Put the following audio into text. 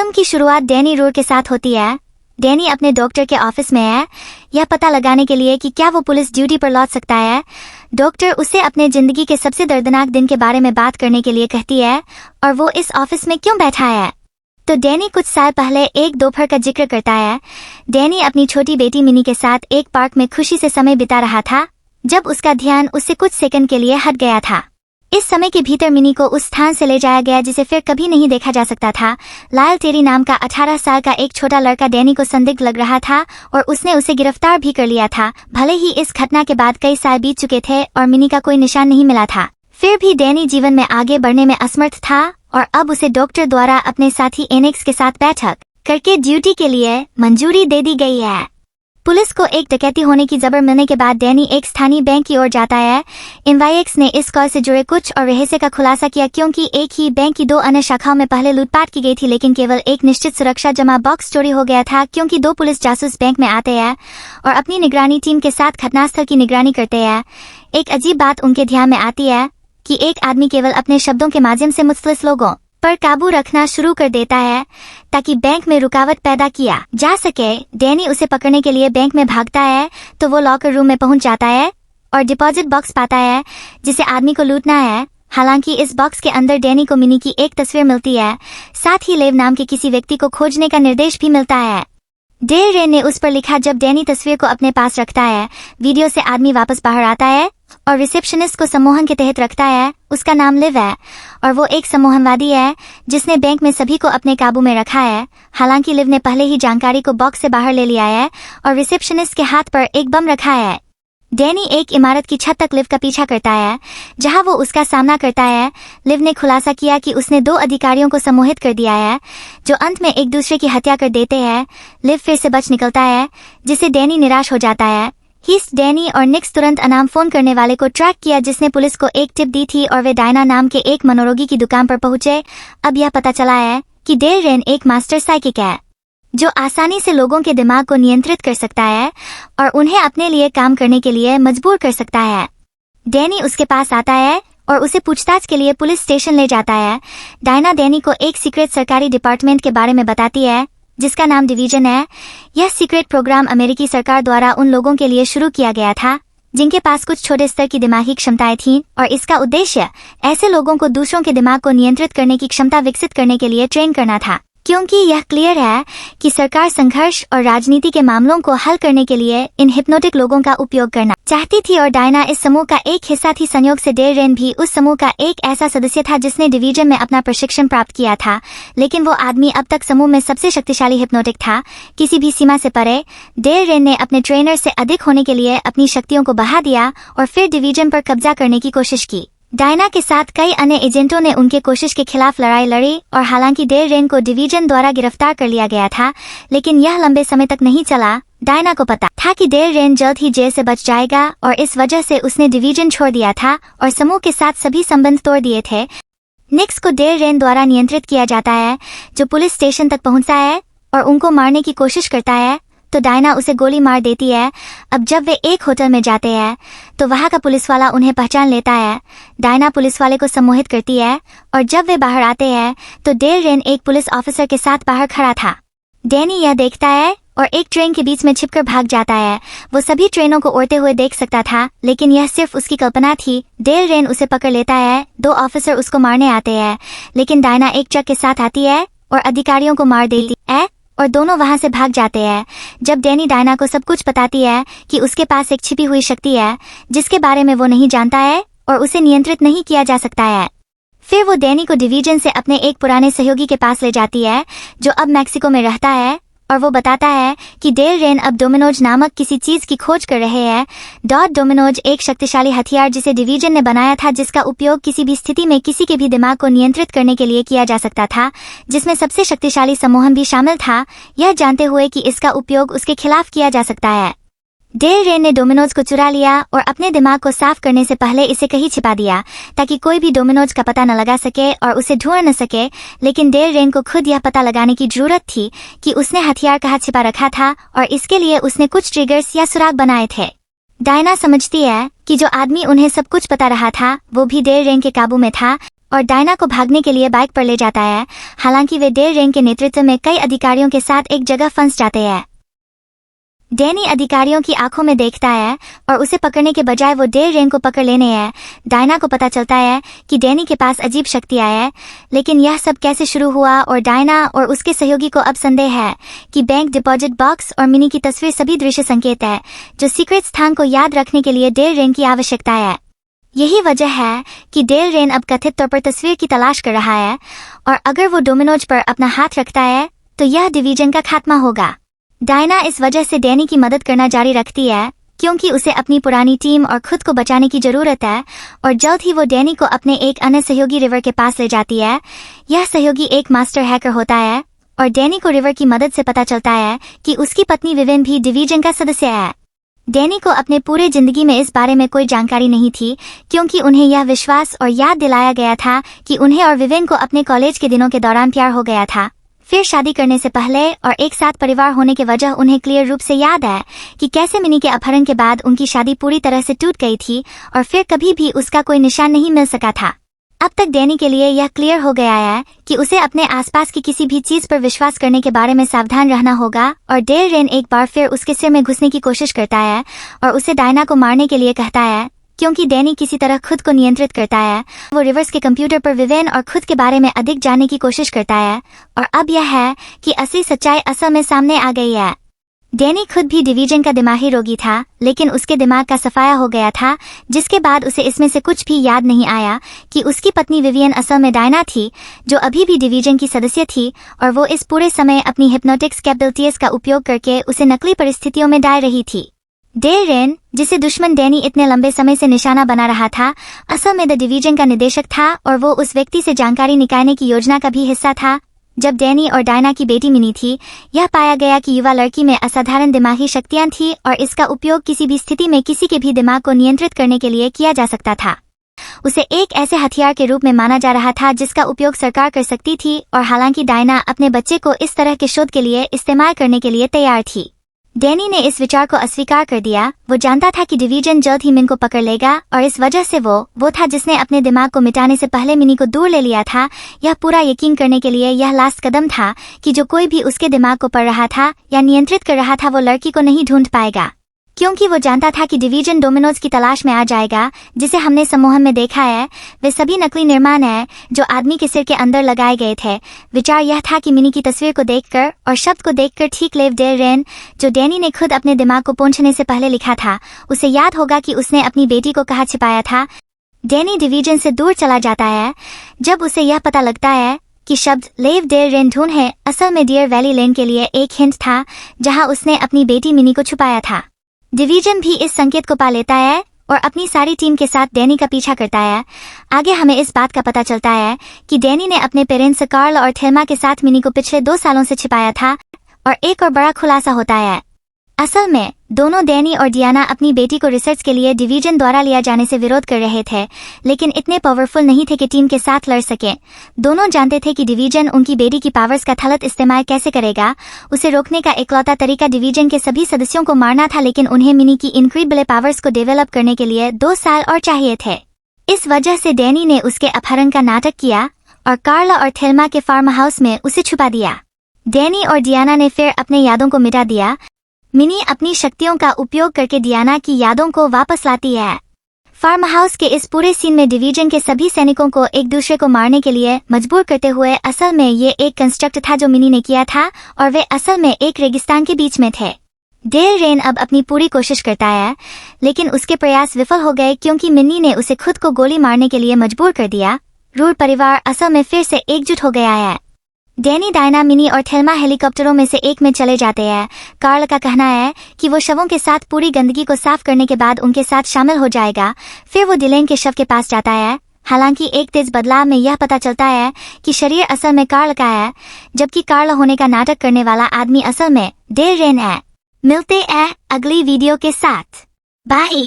Film की शुरुआत Danny Ruhr के साथ होती है। डैनी अपने डॉक्टर के ऑफिस में है, यह पता लगाने के लिए कि क्या वो पुलिस ड्यूटी पर लौट सकता है। डॉक्टर उसे अपने जिंदगी के सबसे दर्दनाक दिन के बारे में बात करने के लिए कहती है और वो इस ऑफिस में क्यों बैठा है। तो डैनी कुछ साल पहले एक दोपहर का जिक्र करता है। डैनी अपनी छोटी बेटी मिनी के साथ एक पार्क में खुशी से समय बिता रहा था जब उसका ध्यान उससे कुछ सेकंड के लिए हट गया था। इस समय के भीतर मिनी को उस स्थान से ले जाया गया जिसे फिर कभी नहीं देखा जा सकता था। लायल टेरी नाम का 18 साल का एक छोटा लड़का डैनी को संदिग्ध लग रहा था और उसने उसे गिरफ्तार भी कर लिया था। भले ही इस घटना के बाद कई साल बीत चुके थे और मिनी का कोई निशान नहीं मिला था, फिर भी डैनी जीवन में आगे बढ़ने में असमर्थ था और अब उसे डॉक्टर द्वारा अपने साथी एनेक्स के साथ बैठक करके ड्यूटी के लिए मंजूरी दे दी गई है। पुलिस को एक डकैती होने की खबर मिलने के बाद डैनी एक स्थानीय बैंक की ओर जाता है। एनवाईएक्स ने इस कॉल से जुड़े कुछ और रहस्य का खुलासा किया क्योंकि एक ही बैंक की 2 अन्य शाखाओं में पहले लूटपाट की गई थी, लेकिन केवल एक निश्चित सुरक्षा जमा बॉक्स चोरी हो गया था क्योंकि 2 पुलिस जासूस बैंक में आते हैं और अपनी निगरानी टीम के साथ घटनास्थल की निगरानी करते हैं। एक अजीब बात उनके ध्यान में आती है कि एक आदमी केवल अपने शब्दों के माध्यम से मुख्तलिफ लोगों पर काबू रखना शुरू कर देता है ताकि बैंक में रुकावट पैदा किया जा सके। डैनी उसे पकड़ने के लिए बैंक में भागता है तो वो लॉकर रूम में पहुंच जाता है और डिपॉजिट बॉक्स पाता है जिसे आदमी को लूटना है। हालांकि इस बॉक्स के अंदर डैनी को मिनी की एक तस्वीर मिलती है, साथ ही लेव नाम के किसी व्यक्ति को खोजने का निर्देश भी मिलता है। डेल रेन ने उस पर लिखा। जब डैनी तस्वीर को अपने पास रखता है, वीडियो से आदमी वापस बाहर आता है और रिसेप्शनिस्ट को सम्मोहन के तहत रखता है। उसका नाम लिव है और वो एक सम्मोहनवादी है जिसने बैंक में सभी को अपने काबू में रखा है। हालांकि लिव ने पहले ही जानकारी को बॉक्स से बाहर ले लिया है और रिसेप्शनिस्ट के हाथ पर एक बम रखा है। डैनी एक इमारत की छत तक लिव का पीछा करता है जहां वो उसका सामना करता है। लिव ने खुलासा किया कि उसने 2 अधिकारियों को सम्मोहित कर दिया है जो अंत में एक दूसरे की हत्या कर देते हैं। लिव फिर से बच निकलता है जिससे डैनी निराश हो जाता है। हीस्ट, डैनी और निक्स तुरंत अनाम फोन करने वाले को ट्रैक किया जिसने पुलिस को एक टिप दी थी और वे डायना नाम के एक मनोरोगी की दुकान पर पहुंचे। अब यह पता चला है कि डेल रेन एक मास्टर साइकिक है जो आसानी से लोगों के दिमाग को नियंत्रित कर सकता है और उन्हें अपने लिए काम करने के लिए मजबूर कर सकता है। डैनी उसके पास आता है और उसे पूछताछ के लिए पुलिस स्टेशन ले जाता है। डायना डैनी को एक सीक्रेट सरकारी डिपार्टमेंट के बारे में बताती है जिसका नाम डिवीजन है। यह सीक्रेट प्रोग्राम अमेरिकी सरकार द्वारा उन लोगों के लिए शुरू किया गया था जिनके पास कुछ छोटे स्तर की दिमागी क्षमताएं थीं और इसका उद्देश्य ऐसे लोगों को दूसरों के दिमाग को नियंत्रित करने की क्षमता विकसित करने के लिए ट्रेन करना था, क्योंकि यह क्लियर है कि सरकार संघर्ष और राजनीति के मामलों को हल करने के लिए इन हिप्नोटिक लोगों का उपयोग करना चाहती थी। और डायना इस समूह का एक हिस्सा थी। संयोग से डेल रेन भी उस समूह का एक ऐसा सदस्य था जिसने डिवीजन में अपना प्रशिक्षण प्राप्त किया था, लेकिन वो आदमी अब तक समूह में सबसे शक्तिशाली हिप्नोटिक था, किसी भी सीमा से परे। डेल रेन ने अपने ट्रेनर से अधिक होने के लिए अपनी शक्तियों को बढ़ा दिया और फिर डिवीजन पर कब्जा करने की कोशिश की। डायना के साथ कई अन्य एजेंटों ने उनके कोशिश के खिलाफ लड़ाई लड़ी और हालांकि डेल रेन को डिवीजन द्वारा गिरफ्तार कर लिया गया था, लेकिन यह लंबे समय तक नहीं चला। डायना को पता था कि डेल रेन जल्द ही जेल से बच जाएगा और इस वजह से उसने डिवीजन छोड़ दिया था और समूह के साथ सभी संबंध तोड़ दिए थे। निक्स को डेल रेन द्वारा नियंत्रित किया जाता है जो पुलिस स्टेशन तक पहुंचता है और उनको मारने की कोशिश करता है, तो डायना उसे गोली मार देती है। अब जब वे एक होटल में जाते हैं तो वहां का पुलिस वाला उन्हें पहचान लेता है। डायना पुलिस वाले को सम्मोहित करती है और जब वे बाहर आते हैं तो डेल रेन एक पुलिस ऑफिसर के साथ बाहर खड़ा था। डैनी यह देखता है और एक ट्रेन के बीच में छिपकर भाग जाता है। वो सभी ट्रेनों को उड़ते हुए देख सकता था, लेकिन यह सिर्फ उसकी कल्पना थी। डेल रेन उसे पकड़ लेता है। 2 ऑफिसर उसको मारने आते हैं, लेकिन डायना एक ट्रक के साथ आती है और अधिकारियों को मार देती है और दोनों वहां से भाग जाते हैं। जब डैनी डायना को सब कुछ बताती है कि उसके पास एक छिपी हुई शक्ति है जिसके बारे में वो नहीं जानता है और उसे नियंत्रित नहीं किया जा सकता है, फिर वो डैनी को डिवीजन से अपने एक पुराने सहयोगी के पास ले जाती है जो अब मैक्सिको में रहता है और वो बताता है कि डेल रेन अब डोमिनोज नामक किसी चीज की खोज कर रहे हैं। डोमिनोज एक शक्तिशाली हथियार जिसे डिवीजन ने बनाया था, जिसका उपयोग किसी भी स्थिति में किसी के भी दिमाग को नियंत्रित करने के लिए किया जा सकता था, जिसमें सबसे शक्तिशाली सम्मोहन भी शामिल था, यह जानते हुए कि इसका उपयोग उसके खिलाफ किया जा सकता है। डेल रेन ने डोमिनोज को चुरा लिया और अपने दिमाग को साफ करने से पहले इसे कहीं छिपा दिया ताकि कोई भी डोमिनोज का पता न लगा सके और उसे ढूंढ न सके। लेकिन डेल रेन को खुद यह पता लगाने की जरूरत थी कि उसने हथियार कहाँ छिपा रखा था और इसके लिए उसने कुछ ट्रिगर्स या सुराग बनाए थे। डायना समझती है कि जो आदमी उन्हें सब कुछ बता रहा था वो भी डेल रेन के काबू में था। और डायना को भागने के लिए बाइक पर ले जाता है। हालांकि वे डेल रेन के नेतृत्व में कई अधिकारियों के साथ एक जगह फंस जाते हैं। डैनी अधिकारियों की आंखों में देखता है और उसे पकड़ने के बजाय वो डेल रेन को पकड़ लेने है। डायना को पता चलता है कि डैनी के पास अजीब शक्तियां है, लेकिन यह सब कैसे शुरू हुआ और डायना और उसके सहयोगी को अब संदेह है कि बैंक डिपॉजिट बॉक्स और मिनी की तस्वीर सभी दृश्य संकेत है जो सीक्रेट स्थान को याद रखने के लिए डेल रेन की आवश्यकता है। यही वजह है कि डेल रेन अब कथित तौर पर तस्वीर की तलाश कर रहा है, और अगर वो डोमिनोज पर अपना हाथ रखता है तो यह डिवीजन का खात्मा होगा। डायना इस वजह से डैनी की मदद करना जारी रखती है क्योंकि उसे अपनी पुरानी टीम और खुद को बचाने की जरूरत है, और जल्द ही वो डैनी को अपने एक अन्य सहयोगी रिवर के पास ले जाती है। यह सहयोगी एक मास्टर हैकर होता है और डैनी को रिवर की मदद से पता चलता है कि उसकी पत्नी विविन भी डिवीजन का सदस्य है। डैनी को अपने पूरे जिंदगी में इस बारे में कोई जानकारी नहीं थी क्योंकि उन्हें यह विश्वास और याद दिलाया गया था कि उन्हें और विविन को अपने कॉलेज के दिनों के दौरान प्यार हो गया था। फिर शादी करने से पहले और एक साथ परिवार होने के वजह उन्हें क्लियर रूप से याद है कि कैसे मिनी के अपहरण के बाद उनकी शादी पूरी तरह से टूट गई थी और फिर कभी भी उसका कोई निशान नहीं मिल सका था। अब तक डैनी के लिए यह क्लियर हो गया है कि उसे अपने आसपास की किसी भी चीज पर विश्वास करने के बारे में सावधान रहना होगा, और डेल रेन एक बार फिर उसके सिर में घुसने की कोशिश करता है और उसे डायना को मारने के लिए कहता है क्योंकि डैनी किसी तरह खुद को नियंत्रित करता है। वो रिवर्स के कंप्यूटर पर विवेन और खुद के बारे में अधिक जानने की कोशिश करता है, और अब यह है कि असली सच्चाई असल में सामने आ गई है। डैनी खुद भी डिवीजन का दिमागी रोगी था, लेकिन उसके दिमाग का सफाया हो गया था, जिसके बाद उसे इसमें से कुछ भी याद नहीं आया कि उसकी पत्नी विवियन असल में डायना थी, जो अभी भी डिवीजन की सदस्य थी, और वो इस पूरे समय अपनी हिप्नोटिक्स कैपेबिलिटीज का उपयोग करके उसे नकली परिस्थितियों में डाल रही थी। डेल रेन, जिसे दुश्मन डैनी इतने लंबे समय से निशाना बना रहा था, असल में द डिवीजन का निदेशक था, और वो उस व्यक्ति से जानकारी निकालने की योजना का भी हिस्सा था। जब डैनी और डायना की बेटी मिनी थी, यह पाया गया कि युवा लड़की में असाधारण दिमागी शक्तियां थी और इसका उपयोग किसी भी स्थिति में किसी के भी दिमाग को नियंत्रित करने के लिए किया जा सकता था। उसे एक ऐसे हथियार के रूप में माना जा रहा था जिसका उपयोग सरकार कर सकती थी, और हालांकि डायना अपने बच्चे को इस तरह के शोध के लिए इस्तेमाल करने के लिए तैयार थी। डैनी ने इस विचार को अस्वीकार कर दिया। वो जानता था कि डिवीजन जल्द ही मिन को पकड़ लेगा, और इस वजह से वो था जिसने अपने दिमाग को मिटाने से पहले मिनी को दूर ले लिया था। यह पूरा यकीन करने के लिए यह लास्ट कदम था कि जो कोई भी उसके दिमाग को पढ़ रहा था या नियंत्रित कर रहा था वो लड़की को नहीं ढूंढ पाएगा, क्योंकि वो जानता था कि डिवीजन डोमिनोज की तलाश में आ जाएगा, जिसे हमने समूह में देखा है। वे सभी नकली निर्माण हैं जो आदमी के सिर के अंदर लगाए गए थे। विचार यह था कि मिनी की तस्वीर को देखकर और शब्द को देखकर ठीक लेव डेल रेन, जो डैनी ने खुद अपने दिमाग को पहुंचने से पहले लिखा था, उसे याद होगा कि उसने अपनी बेटी को कहाँ छिपाया था। डैनी डिवीजन से दूर चला जाता है जब उसे यह पता लगता है कि शब्द लेव डेल रेन ढूंढ है असल में डियर वैली लेन के लिए एक हिंट था, जहाँ उसने अपनी बेटी मिनी को छुपाया था। डिवीजन भी इस संकेत को पा लेता है और अपनी सारी टीम के साथ डैनी का पीछा करता है। आगे हमें इस बात का पता चलता है कि डैनी ने अपने पेरेंट्स कार्ल और थेल्मा के साथ मिनी को पिछले 2 सालों से छिपाया था, और एक और बड़ा खुलासा होता है। असल में दोनों डैनी और डियाना अपनी बेटी को रिसर्च के लिए डिवीजन द्वारा लिया जाने से विरोध कर रहे थे, लेकिन इतने पावरफुल नहीं थे कि टीम के साथ लड़ सके। दोनों जानते थे कि डिवीजन उनकी बेटी की पावर्स का गलत इस्तेमाल कैसे करेगा। उसे रोकने का इकलौता तरीका डिवीजन के सभी सदस्यों को मारना था, लेकिन उन्हें मिनी की इनक्रेडिबल पावर्स को डेवलप करने के लिए 2 साल और चाहिए थे। इस वजह से डैनी ने उसके अपहरण का नाटक किया और कार्ला और थेल्मा के फार्म हाउस में उसे छुपा दिया। डैनी और डियाना ने फिर अपने यादों को मिटा दिया। मिनी अपनी शक्तियों का उपयोग करके डियाना की यादों को वापस लाती है। फार्म हाउस के इस पूरे सीन में डिवीजन के सभी सैनिकों को एक दूसरे को मारने के लिए मजबूर करते हुए असल में ये एक कंस्ट्रक्ट था जो मिनी ने किया था, और वे असल में एक रेगिस्तान के बीच में थे। डेल रेन अब अपनी पूरी कोशिश करता है, लेकिन उसके प्रयास विफल हो गए क्योंकि मिनी ने उसे खुद को गोली मारने के लिए मजबूर कर दिया। रूर परिवार असल में फिर से एकजुट हो गया है। डैनी, डायना, मिनी और थेल्मा हेलीकॉप्टरों में से एक में चले जाते हैं। कार्ल का कहना है कि वो शवों के साथ पूरी गंदगी को साफ करने के बाद उनके साथ शामिल हो जाएगा। फिर वो डिलेन के शव के पास जाता है। हालांकि एक तेज बदलाव में यह पता चलता है कि शरीर असल में कार्ल का है, जबकि कार्ल होने का नाटक करने वाला आदमी असल में डेल रेन है। मिलते हैं अगली वीडियो के साथ। बाय।